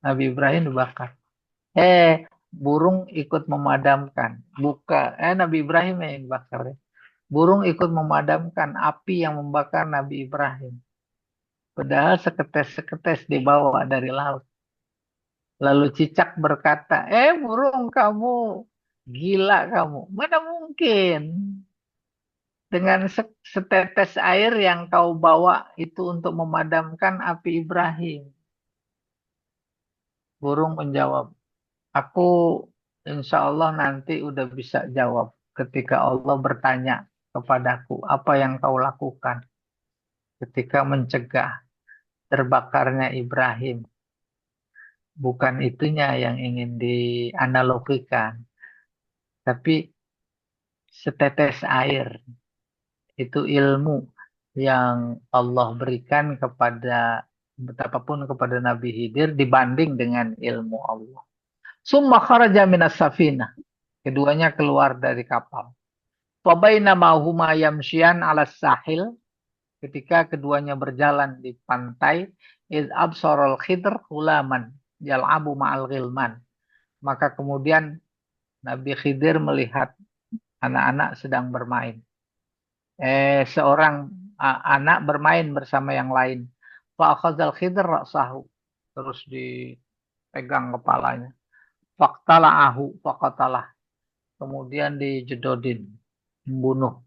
Nabi Ibrahim dibakar. Burung ikut memadamkan. Nabi Ibrahim yang dibakar. Burung ikut memadamkan api yang membakar Nabi Ibrahim. Padahal seketes-seketes dibawa dari laut. Lalu cicak berkata, burung kamu, gila kamu. Mana mungkin dengan setetes air yang kau bawa itu untuk memadamkan api Ibrahim. Burung menjawab, aku insya Allah nanti udah bisa jawab ketika Allah bertanya kepadaku, apa yang kau lakukan ketika mencegah terbakarnya Ibrahim. Bukan itunya yang ingin dianalogikan, tapi setetes air. Itu ilmu yang Allah berikan kepada betapapun kepada Nabi Khidir dibanding dengan ilmu Allah. Summa kharaja minas safinah. Keduanya keluar dari kapal. Fa bainama huma yamshiyan 'ala sahil. Ketika keduanya berjalan di pantai, iz absarul Khidr hulaman yal'abu ma'al ghilman. Maka kemudian Nabi Khidir melihat anak-anak sedang bermain. Seorang anak bermain bersama yang lain. Fa akhadzal Khidr ra'sahu. Terus dipegang kepalanya. Faqtala'ahu faqatalah. Kemudian dijedodin, membunuh.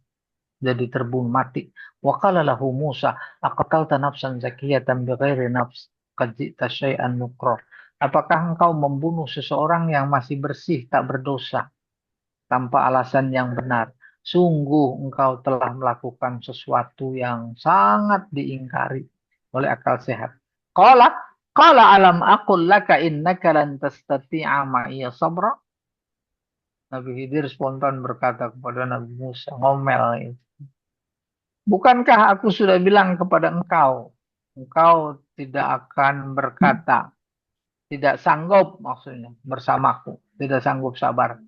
Jadi terbunuh mati. Wa qala lahu Musa, aqtalta nafsan zakiyatan bighairi nafs, qad ji'ta syai'an nukra. Apakah engkau membunuh seseorang yang masih bersih, tak berdosa, tanpa alasan yang benar? Sungguh engkau telah melakukan sesuatu yang sangat diingkari oleh akal sehat. Qala alam aqul laka innaka lan tastati'a ma'iya sabra. Nabi Khidir spontan berkata kepada Nabi Musa, ngomel itu. Bukankah aku sudah bilang kepada engkau, engkau tidak akan berkata, tidak sanggup maksudnya bersamaku, tidak sanggup sabar.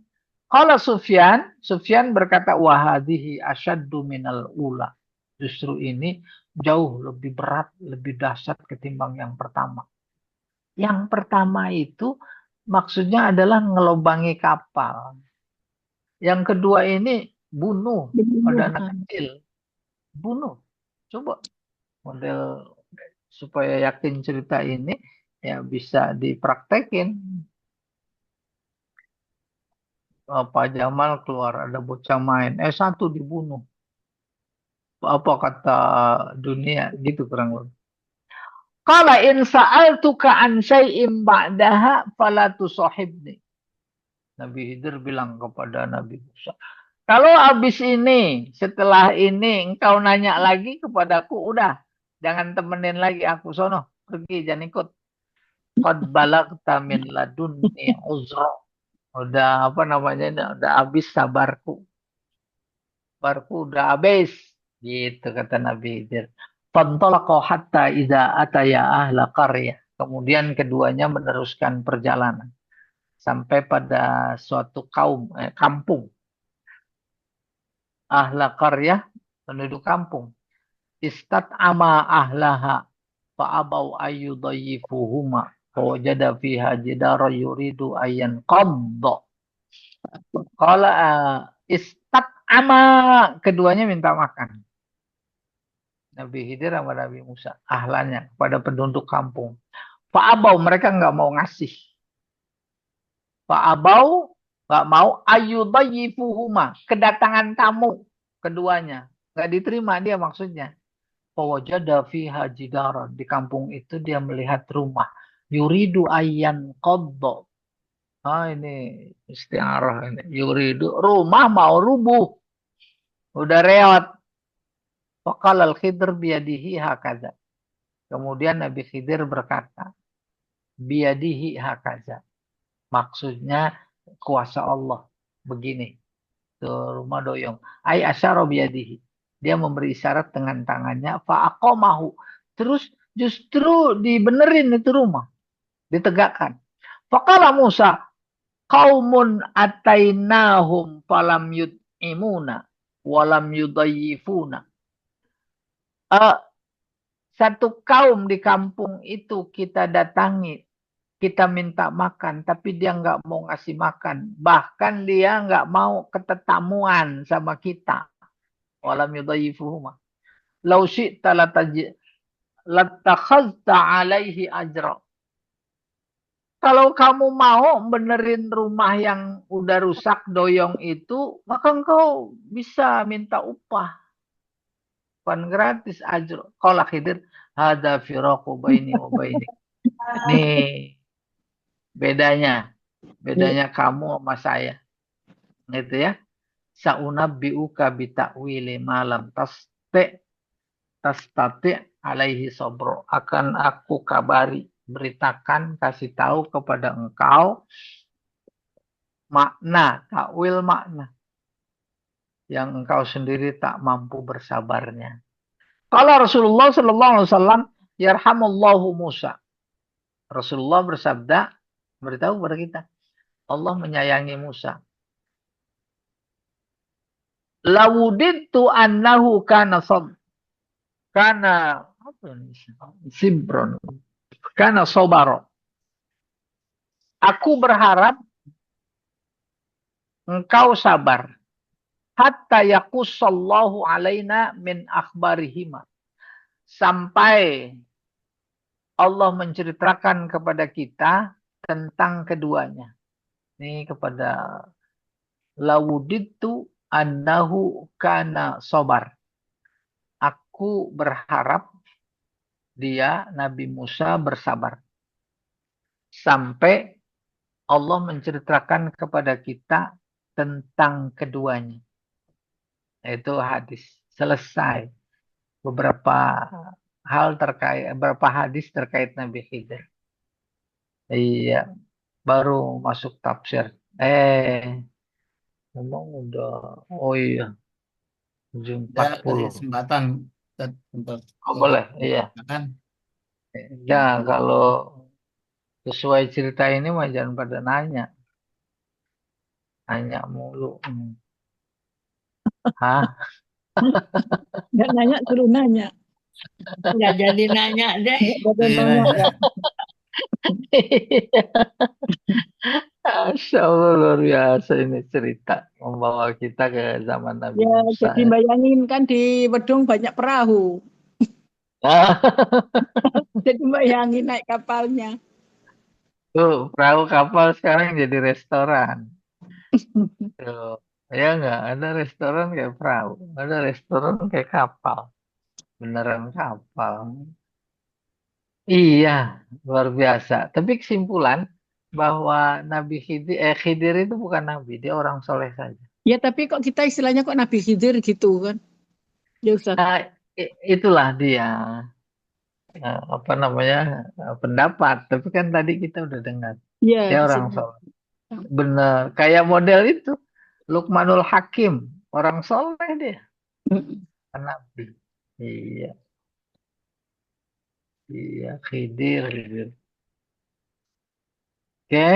Kalau Sufyan berkata, wahadihi asyaddu minal ula. Justru ini jauh lebih berat, lebih dahsyat ketimbang yang pertama. Yang pertama itu maksudnya adalah ngelobangi kapal. Yang kedua ini bunuh pada anak Dibunuh. kecil. Bunuh. Coba model supaya yakin cerita ini ya bisa dipraktekin. Pak Jamal keluar ada bocah main, satu dibunuh. Apa kata dunia gitu kurang lebih. Qala in sa'altuka an syai'im ba'daha fala tusahibni. Nabi Khidir bilang kepada Nabi Musa, kalau habis ini, setelah ini engkau nanya lagi kepadaku, udah jangan temenin lagi aku, sono pergi, jangan ikut. Qad balagta min ladunni uzra. Udah apa namanya, udah habis sabarku. Sabarku udah habis. Gitu kata Nabi Khidir. Fantalaqa hatta idza ataya ahla qaryah. Kemudian keduanya meneruskan perjalanan sampai pada suatu kampung. Ahla qaryah, penduduk kampung. Istat'ama ahlaha fa'abau ayyudayyifuhuma fawajada fiha jidara yuridu ayyan qadda. Qala istat'ama, keduanya minta makan. Nabi Khidir sama Nabi Musa, ahlanya kepada penduduk kampung. Fa'abau, mereka nggak mau ngasih. Fa'abau, nggak mau ayyudayyifuhuma, kedatangan tamu keduanya. Nggak diterima dia maksudnya. Fawajada fiha jidaran. Di kampung itu dia melihat rumah. Yuridu ayyan qadda. Ini istiarah ini. Yuridu, rumah mau rubuh. Udah reot. Faqala al-Khidr biyadihi hakaza. Kemudian Nabi Khidir berkata, biyadihi hakaza. Maksudnya kuasa Allah. Begini. Tuh rumah doyong. Ay asyara biyadihi. Dia memberi isyarat dengan tangannya. Fa'aqomahu. Terus justru dibenerin itu rumah. Ditegakkan. Faqala Musa, qaumun atainahum falam yud'imuna walam yudayyifuna. Satu kaum di kampung itu kita datangi, kita minta makan, tapi dia nggak mau ngasih makan. Bahkan dia nggak mau ketetamuan sama kita. Walam yudayyifuhuma. Lau syi'ta latakhazta alaihi ajra. Kalau kamu mau benerin rumah yang udah rusak doyong itu, maka engkau bisa minta upah. Bukan gratis ajro. Qala Khidir, hadza firaqu baini wa baini. Nih bedanya. Bedanya kamu sama saya. Gitu ya. Sa'unabbi'uka bita'wili malam tastati alaihi sobro. Akan aku kabari, beritakan, kasih tahu kepada engkau makna, takwil makna yang engkau sendiri tak mampu bersabarnya. Kalau Rasulullah Sallallahu Alaihi Wasallam, yarhamullahu Musa. Rasulullah bersabda, beritahu kepada kita, Allah menyayangi Musa. Lawuditu annahu kana sibron, kana sobaro. Aku berharap engkau sabar. Hatta yakussallahu alaina min akhbarihima. Sampai Allah menceritakan kepada kita tentang keduanya. Ini kepada lawuditu annahu kana sobar. Aku berharap dia, Nabi Musa, bersabar. Sampai Allah menceritakan kepada kita tentang keduanya. Itu hadis. Selesai. Beberapa hadis terkait Nabi Khidir. Iya, baru masuk tafsir. Memang udah, oh iya, Saya kasih 7.40. kesempatan Ustaz, untuk Oh, boleh, iya. makan. Ya, kalau sesuai cerita ini mah jangan pada nanya. Nanya mulu. Hah? Nggak nanya, suruh nanya. Nggak jadi nanya deh. Nggak ada Jadi nanya nanya. ya. Masya Allah, luar biasa ini cerita. Membawa kita ke zaman Nabi Ya, Musa. jadi bayangin kan di Wedung banyak perahu. Jadi bayangin naik kapalnya. Tuh, perahu kapal sekarang jadi restoran. Tuh. Ya nggak, ada restoran kayak perahu. Ada restoran kayak kapal. Beneran kapal. Iya, luar biasa. Tapi kesimpulan bahwa Khidir itu bukan nabi, dia orang soleh saja. Ya, tapi kok kita istilahnya kok Nabi Khidir gitu kan? Ya, Ustaz. Nah, itulah dia apa namanya pendapat. Tapi kan tadi kita udah dengar Ya, dia di orang sini. soleh. Bener, kayak model itu Lukmanul Hakim, orang soleh dia, bukan nabi. Iya, iya, Khidir, Khidir. Oke,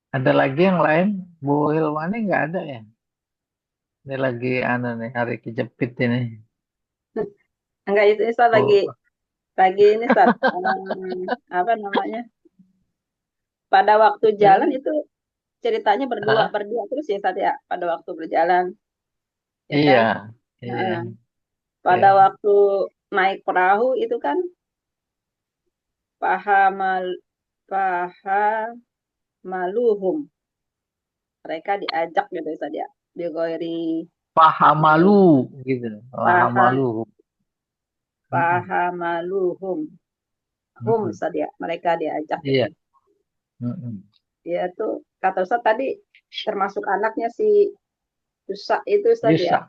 ada lagi yang lain? Bu Hilmani nggak ada ya? Ini lagi nih hari kejepit ini. Enggak, itu Ustaz lagi Bu. ini Ustaz. Apa namanya? Pada waktu jalan Eh, itu ceritanya berdua ah, berdua terus ya Ustaz ya, pada waktu berjalan, ya iya, kan? iya, Heeh. oke. Pada waktu naik perahu itu kan pahamal pahamaluhum. Mereka diajak gitu Ustaz ya. Bigoiri Pahamalu gitu, paha pahamalu. Mm-mm. pahamaluhum. Hum Mm-mm. Ustaz ya. Mereka diajak gitu. Iya, mm-mm. Dia tuh kata Ustaz tadi termasuk anaknya si Yusa itu Ustaz ya. Bisa.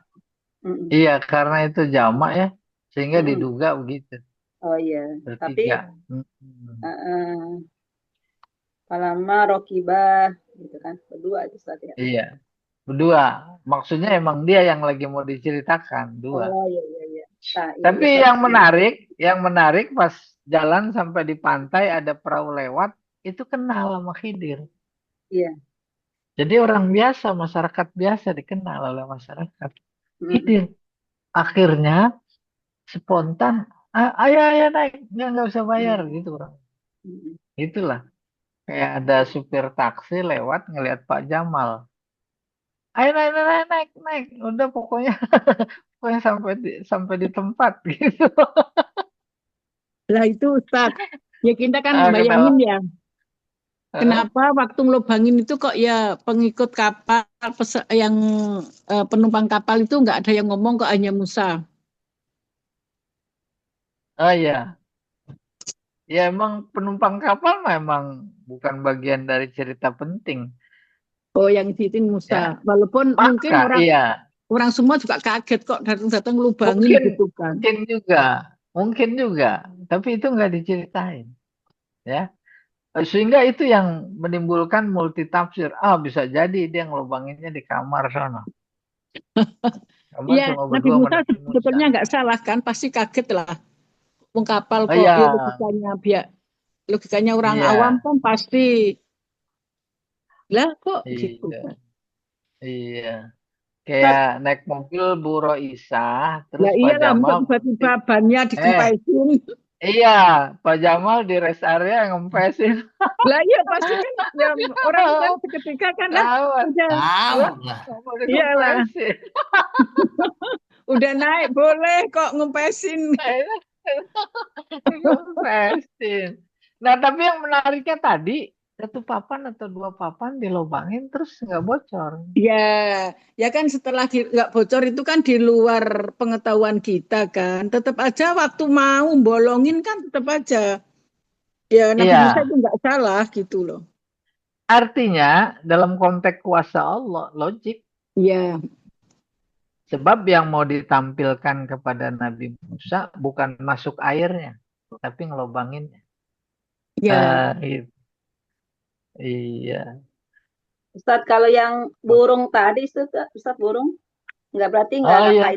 Mm-mm. Iya, karena itu jamak ya, sehingga Mm-mm. diduga begitu. Oh iya, tapi Bertiga. Mm-mm. Palama Rokibah gitu kan, berdua itu Ustaz ya. Iya, berdua. Maksudnya emang dia yang lagi mau diceritakan, dua. Oh iya iya iya. Nah ini Tapi Ustaz. yang menarik pas jalan sampai di pantai ada perahu lewat, itu kenal sama Khidir. Iya. Jadi orang biasa, masyarakat biasa dikenal oleh masyarakat. Mm-mm. Khidir. Akhirnya spontan, ayo ayo naik, nggak usah bayar Mm-mm. gitu orang. Mm-mm. Itulah kayak ada supir taksi lewat ngelihat Pak Jamal. Ayo naik naik naik naik, naik. Udah pokoknya pokoknya sampai di tempat gitu. Lah itu Ustaz. Ya kita kan bayangin Kenapa? ya. Heeh. Kenapa waktu ngelubangin itu kok ya pengikut kapal yang penumpang kapal itu nggak ada yang ngomong, kok hanya Musa. Oh iya, ya emang penumpang kapal memang bukan bagian dari cerita penting Oh, yang itu Musa. ya. Walaupun mungkin Maka orang iya, orang semua juga kaget kok datang-datang ngelubangin mungkin gitu kan. mungkin juga, mungkin juga, tapi itu nggak diceritain ya. Sehingga itu yang menimbulkan multi tafsir. Ah, bisa jadi dia ngelubanginnya di kamar sana. Kamar Iya, cuma Nabi berdua sama Musa Nabi Musa. sebetulnya nggak salah kan, pasti kaget lah. Wong kapal Oh kok, ya iya, logikanya orang awam iya, kan pasti lah kok gitu iya, kan. iya. Ustaz, Kayak naik mobil Bu Roisa, terus Ya Pak iyalah, Jamal untuk tiba-tiba bannya eh dikempesin. iya, Pak Jamal di rest area ngempesin. Lah iya pasti kan ya, orang kan seketika kan lah Tahu, udah lah, Tahu lah. mau iyalah dikempesin. udah naik boleh kok ngempesin. Dikempesin. Nah, tapi yang menariknya tadi, satu papan atau dua papan dilobangin terus nggak bocor. Ya, ya kan setelah nggak bocor itu kan di luar pengetahuan kita kan. Tetap aja waktu mau bolongin kan tetap aja. Ya Nabi Musa Iya, itu nggak salah gitu loh. artinya dalam konteks kuasa Allah, logik. Ya, Sebab yang mau ditampilkan kepada Nabi Musa bukan masuk airnya, tapi ngelobanginnya. ya. Itu. Iya. Ustaz kalau yang burung tadi Ustaz, Ustaz burung Nggak berarti Oh iya,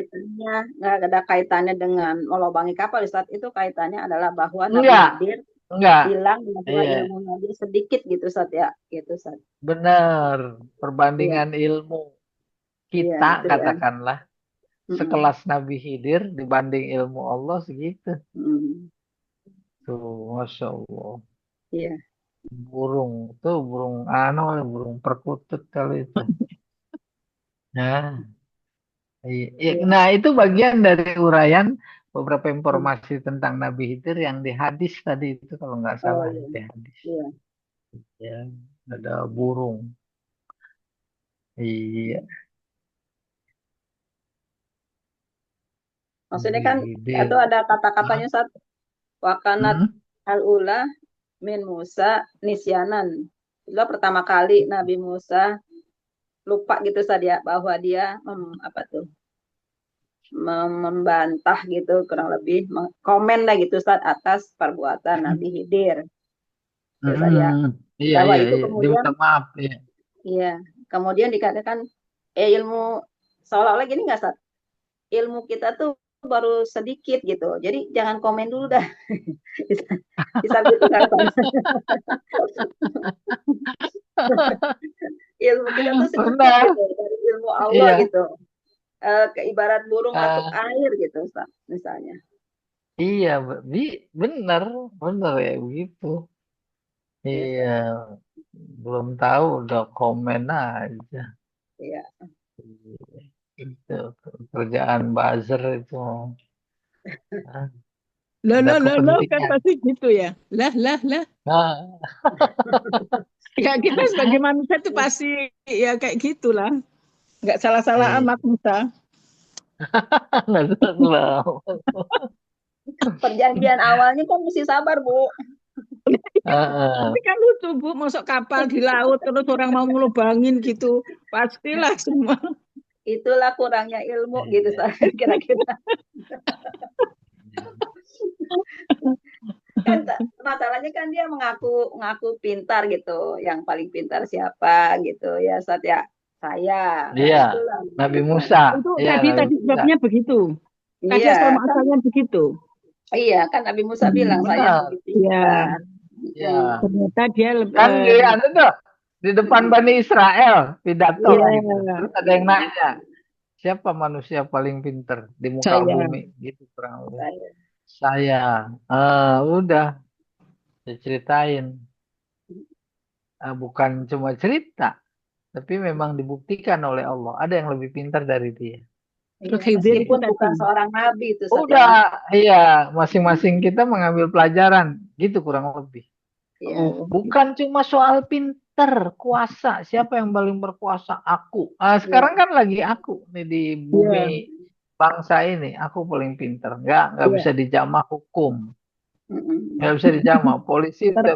nggak ada kaitannya dengan melobangi kapal, Ustaz. Itu kaitannya adalah bahwa Nabi enggak, Khidir enggak. bilang bahwa Iya, ilmunya dia sedikit gitu, Ustaz ya. Gitu, Ustaz. benar. Iya, Perbandingan ilmu iya kita itu ya. katakanlah Mm-mm. sekelas Nabi Khidir dibanding ilmu Allah segitu. Mm. Tuh, Masya Allah. Iya. Burung tuh burung burung perkutut kali itu. Nah, Iya. nah itu bagian dari uraian beberapa informasi tentang Nabi Khidir yang di hadis tadi itu kalau nggak Oh salah iya. di hadis. Iya. Ya, ada burung. Iya, Maksudnya Nabi kan Khidir. itu ada kata-katanya, Ustaz. Wakanat Hmm? al-ula min Musa nisyanan. Itulah pertama kali Nabi Musa lupa gitu saja bahwa dia apa tuh membantah gitu kurang lebih komen lah gitu Ustaz atas perbuatan Nabi Khidir gitu saja Iya, bahwa iya, itu iya. kemudian Diminta maaf. Iya. iya kemudian dikatakan ilmu seolah-olah gini nggak Ustaz, ilmu kita tuh baru sedikit gitu jadi jangan komen dulu dah. bisa, bisa gitu kan Ustaz? Ilmu kita tuh sedikit Benar. gitu dari ilmu Allah Iya. gitu. Ibarat burung batuk Ah, air gitu Ustaz, misalnya. iya, benar, benar ya begitu. Iya, Iya, Ustaz. belum tahu udah komen aja. Iya. Iya, itu kerjaan buzzer itu. Ah, ada Loh, kan kepentingan. pasti gitu ya. Lah. Nah, Ya kita sebagai manusia itu pasti ya kayak gitulah. Nggak salah-salah iya, amat Musa. nggak tahu. Perjanjian awalnya kan mesti sabar, Bu. Tapi Ah, kan lucu Bu, masuk kapal di laut terus orang mau ngelubangin gitu. Pastilah semua. Itulah kurangnya ilmu gitu iya. saya kira-kira. Kan masalahnya kan dia mengaku pintar gitu. Yang paling pintar siapa gitu ya, Ustaz ya. Saya. Nah, Iya, itulah Nabi gitu kan. Musa. Itu Iya, tadi Nabi Musa. sebabnya begitu. Tadi Iya, asal kan muasalnya begitu. iya kan Nabi Musa bilang saya Benar. lebih Ya, pintar. Ya. ternyata dia Kan di anu tuh di depan Bani Israel pidato Iya, gitu. Terus ada yang nanya, siapa manusia paling pintar di muka saya. bumi? Gitu kurang lebih. saya. Saya. Udah diceritain. Bukan cuma cerita, tapi memang dibuktikan oleh Allah. Ada yang lebih pintar dari dia. Terus Iya, Khidir itu meskipun bukan tadi. seorang nabi itu Ustaz ya. Udah, iya, masing-masing kita mengambil pelajaran. Gitu kurang lebih. Iya. Oh, Bukan cuma soal pinter, kuasa. Siapa yang paling berkuasa? Aku. Iya. Sekarang kan lagi aku nih di bumi iya, bangsa ini. Aku paling pinter. Nggak bisa iya. dijamah hukum. Mm-mm. Nggak bisa dijamah. Polisi Ntar udah